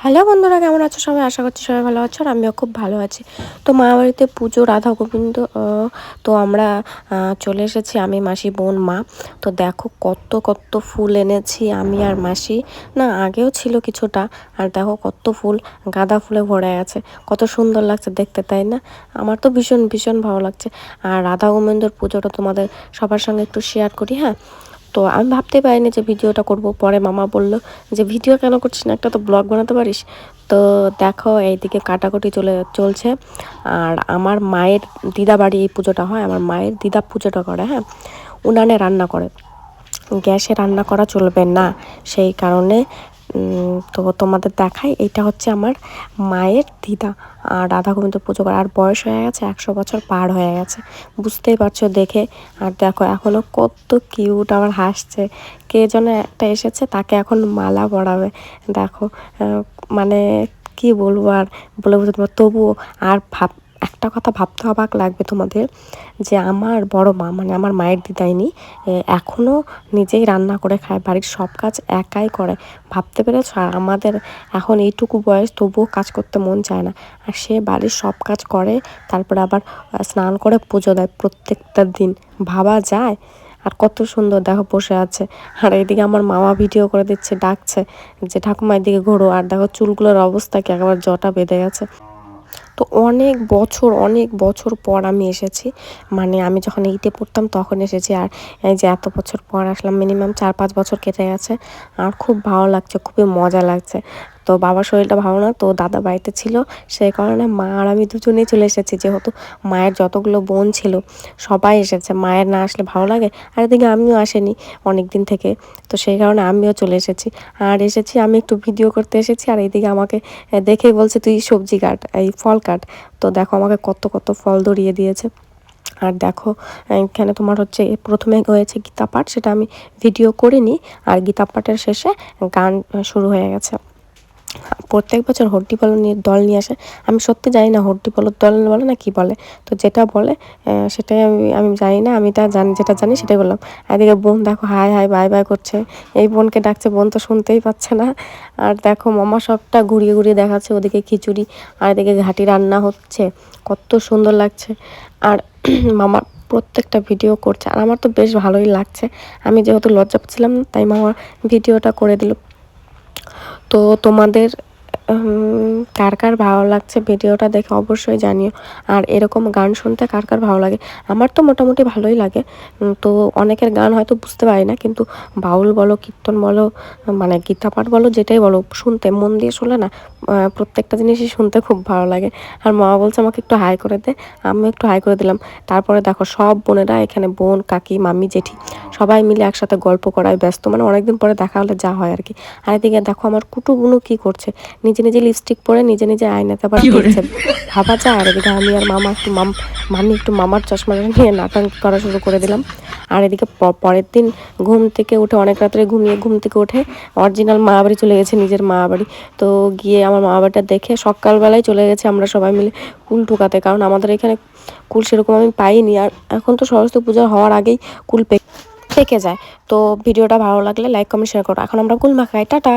Hello বন্ধুরা, কেমন আছো সবাই? আশা করছি সবাই ভালো আছো আর আমিও খুব ভালো আছি। তো মামাবাড়িতে পুজো রাধা গোবিন্দ, তো আমরা চলে এসেছি, আমি, মাসি, বোন, মা। তো দেখো কত কত ফুল এনেছি আমি আর মাসি। না, আগেও ছিল কিছুটা। আর দেখো কত ফুল, গাঁদা ফুলে ভরে আছে। কত সুন্দর লাগছে দেখতে, তাই না? আমার তো ভীষণ ভীষণ ভালো লাগছে। আর রাধা গোবিন্দর পুজোটা তোমাদের সবার সঙ্গে একটু শেয়ার করি, হ্যাঁ। তো আমি ভাবতে পারিনি যে ভিডিওটা করব। পরে মামা বলল যে ভিডিও কেন করছিস না, একটা তো ব্লগ বানাতে পারিস। তো দেখো এইদিকে কাটাকুটি চলছে। আর আমার মায়ের দিদা বাড়ি এই পুজোটা হয়, আমার মায়ের দিদা পুজোটা করে, হ্যাঁ। উনানে রান্না করে, গ্যাসে রান্না করা চলবে না, সেই কারণে তো তোমাদের দেখাই, এইটা হচ্ছে আমার মায়ের দিদা। আর রাধা গোবিন্দ পুজো করে, আর বয়স হয়ে গেছে 100 বছর পার হয়ে গেছে, বুঝতেই পারছো দেখে। আর দেখো এখনও কত কিউট, আবার হাসছে। কে যেন একটা এসেছে, তাকে এখন মালা পরাবে। দেখো মানে কি বলবো আর, বলে বুঝতে পারবো তবুও। আর একটা কথা ভাবতে অবাক লাগবে তোমাদের, যে আমার বড় মা, মানে আমার মায়ের দিদাইনি, এখনও নিজেই রান্না করে খায়, বাড়ির সব কাজ একাই করে। ভাবতে পেরেছ? আর আমাদের এখন এইটুকু বয়স, তবুও কাজ করতে মন চায় না। আর সে বাড়ির সব কাজ করে, তারপরে আবার স্নান করে পুজো দেয় প্রত্যেকটা দিন। ভাবা যায়? আর কত সুন্দর দেখো বসে আছে। আর এইদিকে আমার মামা ভিডিও করে দিচ্ছে, ডাকছে যে ঠাকুমা এদিকে ঘোরো। আর দেখো চুলগুলোর অবস্থা কি, একেবারে জটা বেঁধে গেছে। তো অনেক বছর পর আমি এসেছি, মানে আমি যখন এইটে পড়তাম তখন এসেছি। আর এই যে এত বছর পর আসলাম, মিনিমাম 4-5 বছর কেটে গেছে। আর খুব ভালো লাগছে, খুবই মজা লাগছে। তো বাবার শরীরটা ভালো না, তো দাদা বাড়িতে ছিল, সেই কারণে মা আর আমি দুজনেই চলে এসেছি। যেহেতু মায়ের যতগুলো বোন ছিল সবাই এসেছে, মায়ের না আসলে ভালো লাগে। আর এদিকে আমিও আসেনি অনেক দিন থেকে, তো সেই কারণে আমিও চলে এসেছি। আর এসেছি আমি একটু ভিডিও করতে এসেছি, আর এইদিকে আমাকে দেখেই বলছে তুই সবজি কাট, এই ফল কাট। তো দেখো আমাকে কত কত ফল ধরিয়ে দিয়েছে। আর দেখো এখানে তোমার হচ্ছে প্রথমে হয়েছে গীতা পাঠ, সেটা আমি ভিডিও করিনি। আর গীতা পাঠের শেষে গান শুরু হয়ে গেছে। প্রত্যেক বছর হড্ডি পালন নিয়ে দল নিয়ে আসে। আমি সত্যি জানি না হড্ডি পালন দল বলে না কি বলে, তো যেটা বলে সেটাই আমি জানি না। আমি তা জানি, যেটা জানি সেটাই বললাম। এদিকে বোন দেখো হাই হাই বাই বাই করছে, এই বোনকে ডাকছে, বোন তো শুনতেই পাচ্ছে না। আর দেখো মামা সবটা ঘুরিয়ে ঘুরিয়ে দেখাচ্ছে, ওদিকে খিচুড়ি আর এদিকে ঘাটি রান্না হচ্ছে, কত সুন্দর লাগছে। আর মামা প্রত্যেকটা ভিডিও করছে, আর আমার তো বেশ ভালোই লাগছে। আমি যেহেতু লজ্জা পাচ্ছিলাম না, তাই মামা ভিডিওটা করে দিল। তো তোমাদের কার কার ভালো লাগছে ভিডিওটা দেখে অবশ্যই জানিও। আর এরকম গান শুনতে কার কার ভালো লাগে? আমার তো মোটামুটি ভালোই লাগে। তো অনেকের গান হয়তো বুঝতে পারি না, কিন্তু বাউল বলো, কীর্তন বলো, মানে গীতা পাঠ বলো, যেটাই বলো, শুনতে মন দিয়ে শুনলে না প্রত্যেকটা জিনিসই শুনতে খুব ভালো লাগে। আর মা বলছে আমাকে একটু হাই করে দে, আমি একটু হাই করে দিলাম। তারপরে দেখো সব বোনেরা এখানে, বোন, কাকি, মামি, জেঠি, সবাই মিলে একসাথে গল্প করায় ব্যস্ত, মানে অনেকদিন পরে দেখা হলে যা হয় আর কি। আর এদিকে দেখো আমার কুটু বুনু কী করছে, নিজে নিজে লিপস্টিক পরে নিজে নিজে আয়নাতে আবার দেখছে, ভাবা যায়। আর এদিকে আমি আর মামা একটু মামি একটু মামার চশমাটা নিয়ে নাটক করা শুরু করে দিলাম। আর এদিকে পরের দিন ঘুম থেকে উঠে, অনেক রাত্রে ঘুম থেকে উঠে অরিজিনাল মা বাড়ি চলে গেছে, নিজের মা বাড়ি। তো গিয়ে আমার মা বাড়িটা দেখে সকালবেলায় চলে গেছে আমরা সবাই মিলে কুল ঠুকাতে, কারণ আমাদের এখানে কুল সেরকম আমি পাইনি। আর এখন তো সরস্বতী পূজা হওয়ার আগেই কুল পেকে যায়। তো ভিডিওটা ভালো লাগলে লাইক কমেন্ট শেয়ার করো। এখন আমরা কুল মাখাই, টাটা।